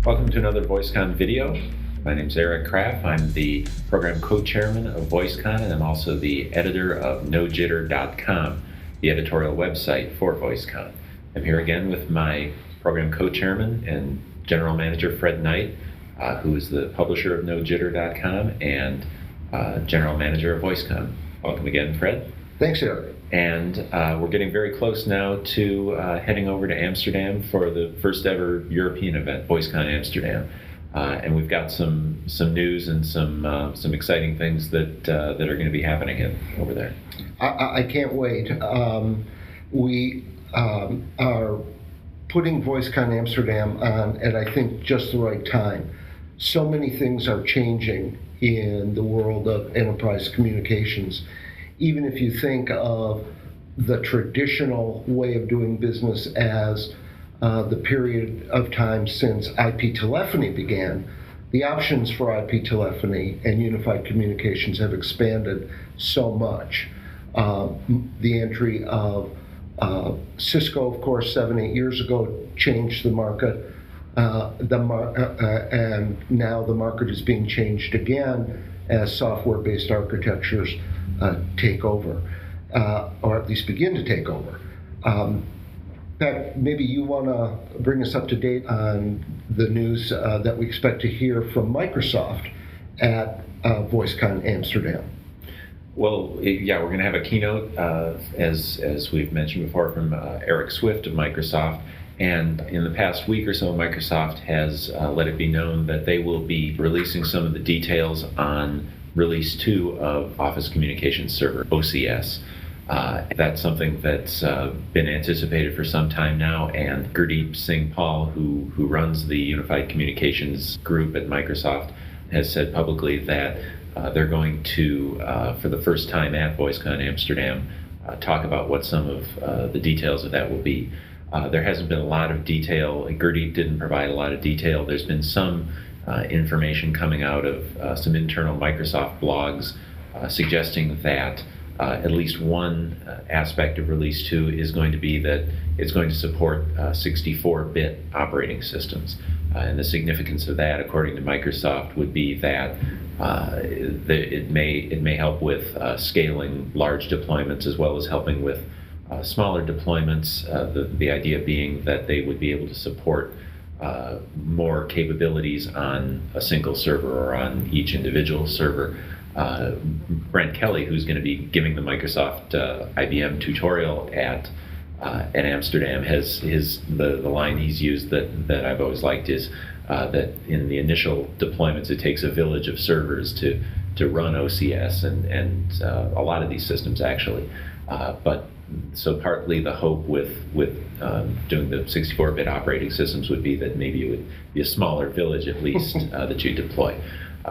Welcome to another VoiceCon video. My name is Eric Krapf. I'm the program co-chairman of VoiceCon, and I'm also the editor of NoJitter.com, the editorial website for VoiceCon. I'm here again with my program co-chairman and general manager, Fred Knight, who is the publisher of NoJitter.com and general manager of VoiceCon. Welcome again, Fred. Thanks, Eric. And we're getting very close now to heading over to Amsterdam for the first ever European event, VoiceCon Amsterdam. And we've got some news and some exciting things that are going to be happening over there. I can't wait. We are putting VoiceCon Amsterdam on at, I think, just the right time. So many things are changing in the world of enterprise communications. Even if you think of the traditional way of doing business as the period of time since IP telephony began, the options for IP telephony and unified communications have expanded so much. The entry of Cisco, of course, 7-8 years ago changed the market, and now the market is being changed again as software-based architectures take over, or at least begin to take over. In fact, maybe you want to bring us up to date on the news that we expect to hear from Microsoft at VoiceCon Amsterdam. Well, yeah, we're going to have a keynote, as we've mentioned before, from Eric Swift of Microsoft. And in the past week or so, Microsoft has let it be known that they will be releasing some of the details on Release 2 of Office Communications Server, OCS. That's something that's been anticipated for some time now, and Gurdeep Singh Paul, who runs the Unified Communications group at Microsoft, has said publicly that they're going to, for the first time at VoiceCon Amsterdam, talk about what some of the details of that will be. There hasn't been a lot of detail. Gurdeep didn't provide a lot of detail. There's been some information coming out of some internal Microsoft blogs suggesting that at least one aspect of Release 2 is going to be that it's going to support 64-bit operating systems. And the significance of that, according to Microsoft, would be that it may help with scaling large deployments as well as helping with smaller deployments. The idea being that they would be able to support more capabilities on a single server or on each individual server. Brent Kelly, who's going to be giving the Microsoft IBM tutorial at Amsterdam, has the line he's used that I've always liked is that in the initial deployments it takes a village of servers to run OCS and a lot of these systems actually. But so partly the hope with doing the 64-bit operating systems would be that maybe it would be a smaller village at least that you deploy.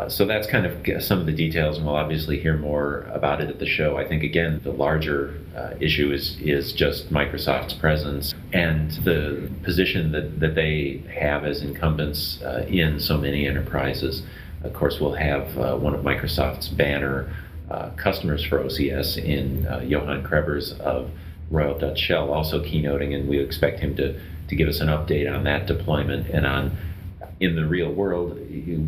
So that's kind of some of the details, and we'll obviously hear more about it at the show. I think, again, the larger issue is just Microsoft's presence and the position that they have as incumbents in so many enterprises. Of course, we'll have one of Microsoft's banner customers for OCS in Johan Krapf of Royal Dutch Shell also keynoting, and we expect him to give us an update on that deployment and on, in the real world,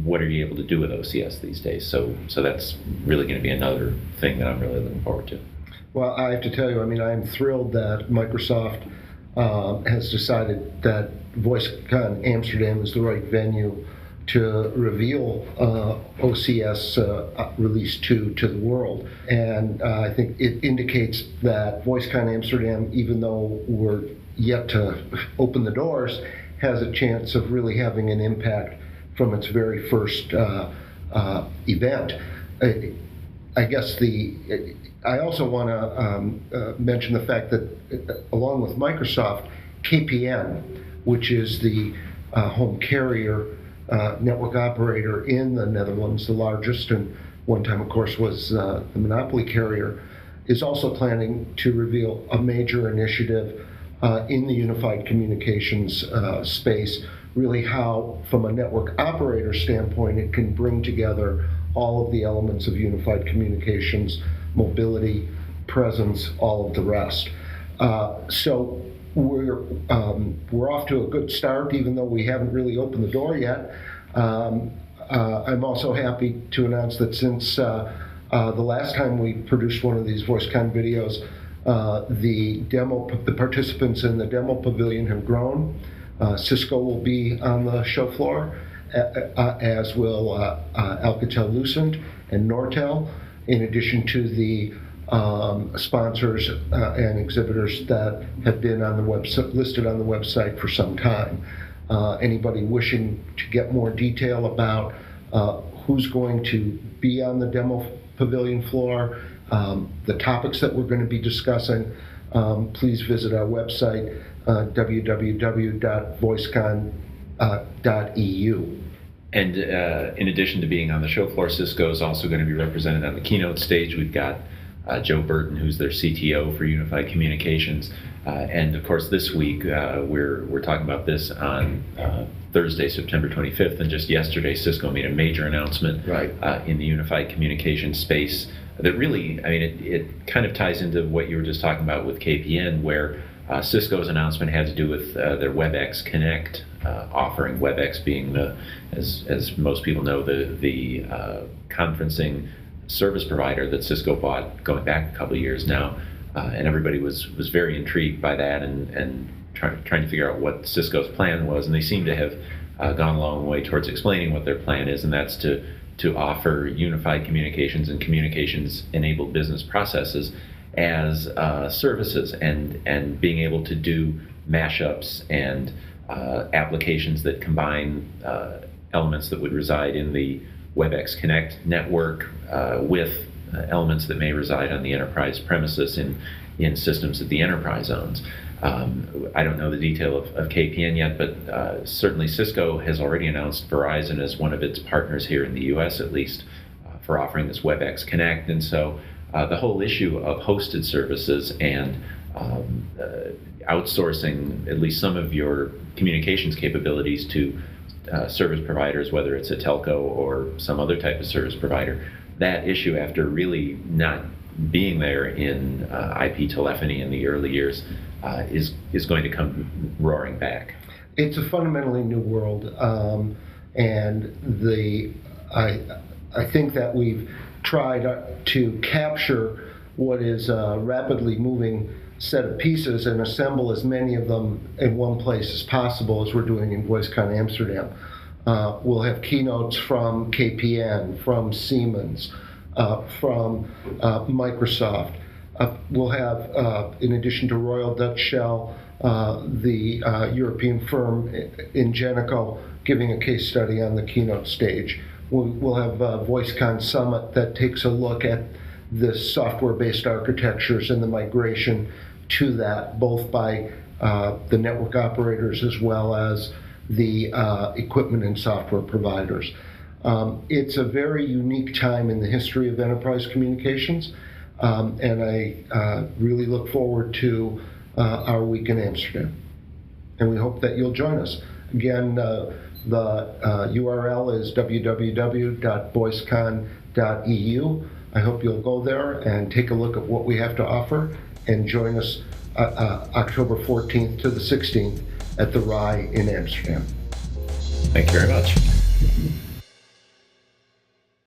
what are you able to do with OCS these days? So that's really going to be another thing that I'm really looking forward to. Well, I have to tell you, I'm thrilled that Microsoft has decided that VoiceCon Amsterdam is the right venue to reveal OCS Release 2 to the world. And I think it indicates that VoiceCon Amsterdam, even though we're yet to open the doors, has a chance of really having an impact from its very first event. I guess I also want to mention the fact that along with Microsoft, KPN, which is the home carrier network operator in the Netherlands, the largest, and one time, of course, was the monopoly carrier, is also planning to reveal a major initiative in the unified communications space, really how, from a network operator standpoint, it can bring together all of the elements of unified communications, mobility, presence, all of the rest. So we're off to a good start, even though we haven't really opened the door yet. I'm also happy to announce that since the last time we produced one of these VoiceCon videos, the participants in the demo pavilion have grown. Cisco will be on the show floor, as will Alcatel-Lucent and Nortel, in addition to the sponsors and exhibitors that have been on the website, listed on the website for some time. Anybody wishing to get more detail about who's going to be on the demo pavilion floor, the topics that we're going to be discussing, please visit our website, www.voicecon.eu. And in addition to being on the show floor, Cisco is also going to be represented on the keynote stage. We've got Joe Burton, who's their CTO for Unify Communications. And of course, this week, we're talking about this on Thursday, September 25th. And just yesterday, Cisco made a major announcement in the Unified Communications space that really, I mean, it kind of ties into what you were just talking about with KPN, where Cisco's announcement had to do with their WebEx Connect offering. WebEx being as most people know, the conferencing service provider that Cisco bought going back a couple of years now, and everybody was very intrigued by that and trying to figure out what Cisco's plan was, and they seem to have gone a long way towards explaining what their plan is, and that's to offer unified communications and communications-enabled business processes as services, and being able to do mashups and applications that combine elements that would reside in the WebEx Connect network with elements that may reside on the enterprise premises in systems that the enterprise owns. I don't know the detail of KPN yet, but certainly Cisco has already announced Verizon as one of its partners here in the US, at least, for offering this WebEx Connect. And so the whole issue of hosted services and outsourcing at least some of your communications capabilities to service providers, whether it's a telco or some other type of service provider, that issue, after really not being there in IP telephony in the early years, is going to come roaring back. It's a fundamentally new world, and I think that we've tried to capture what is a rapidly moving set of pieces and assemble as many of them in one place as possible, as we're doing in VoiceCon Amsterdam. We'll have keynotes from KPN, from Siemens, from Microsoft. We'll have, in addition to Royal Dutch Shell, the European firm Ingenico giving a case study on the keynote stage. We'll have a VoiceCon Summit that takes a look at the software-based architectures and the migration to that, both by the network operators as well as the equipment and software providers. It's a very unique time in the history of enterprise communications, and I really look forward to our week in Amsterdam. And we hope that you'll join us. Again, the URL is www.voicecon.eu. I hope you'll go there and take a look at what we have to offer, and join us October 14th to the 16th at the RAI in Amsterdam. Thank you very much.